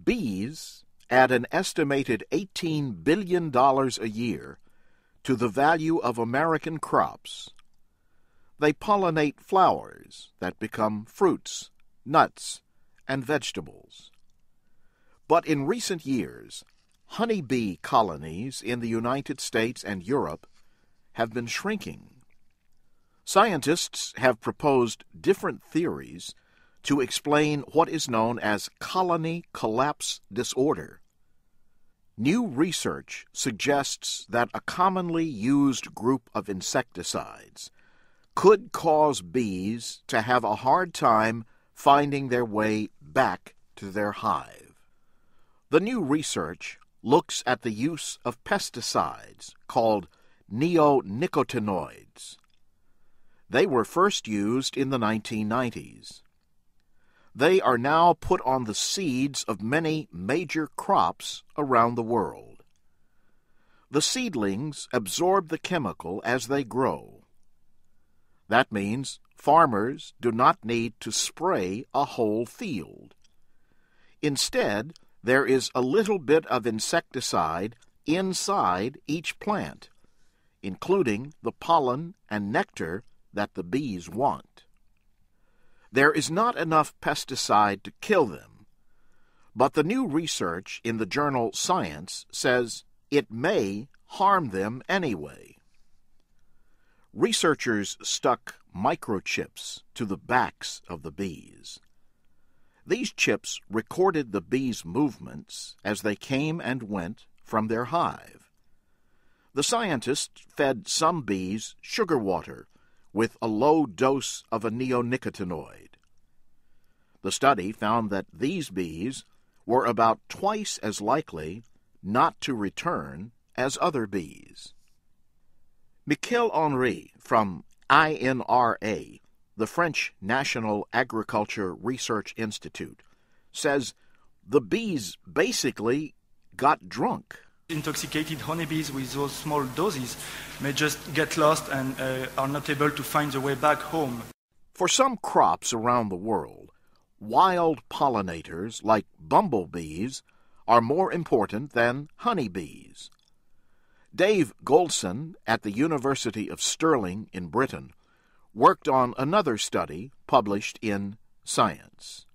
Bees add an estimated $18 billion a year to the value of American crops. They pollinate flowers that become fruits, nuts, and vegetables. But in recent years, honeybee colonies in the United States and Europe have been shrinking. Scientists have proposed different theories to explain what is known as colony collapse disorder. New research suggests that a commonly used group of insecticides could cause bees to have a hard time finding their way back to their hive. The new research looks at the use of pesticides called neonicotinoids. They were first used in the 1990s. They are now put on the seeds of many major crops around the world. The seedlings absorb the chemical as they grow. That means farmers do not need to spray a whole field. Instead, there is a little bit of insecticide inside each plant, including the pollen and nectar that the bees want. There is not enough pesticide to kill them, but the new research in the journal Science says it may harm them anyway. Researchers stuck microchips to the backs of the bees. These chips recorded the bees' movements as they came and went from their hive. The scientists fed some bees sugar water with a low dose of a neonicotinoid. The study found that these bees were about twice as likely not to return as other bees. Michel Henry from INRA, the French National Agriculture Research Institute, says the bees basically got drunk. Intoxicated honeybees with those small doses may just get lost and are not able to find their way back home. For some crops around the world, wild pollinators like bumblebees are more important than honeybees. Dave Goldson at the University of Stirling in Britain worked on another study published in Science.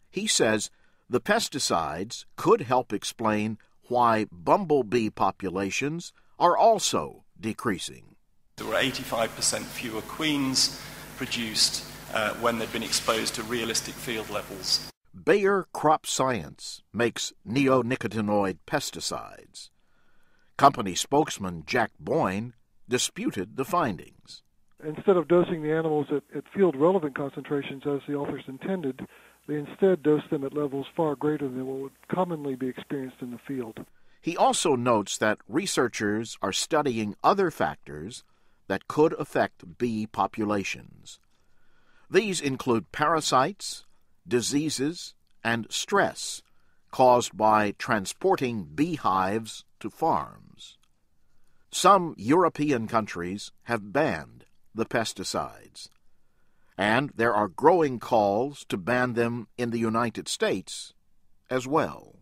He says the pesticides could help explain why bumblebee populations are also decreasing. There were 85% fewer queens produced when they'd been exposed to realistic field levels. Bayer Crop Science makes neonicotinoid pesticides. Company spokesman Jack Boyne disputed the findings. Instead of dosing the animals at field-relevant concentrations as the authors intended, they instead dosed them at levels far greater than what would commonly be experienced in the field. He also notes that researchers are studying other factors that could affect bee populations. These include parasites, diseases, and stress caused by transporting beehives to farms. Some European countries have banned the pesticides, and there are growing calls to ban them in the United States as well.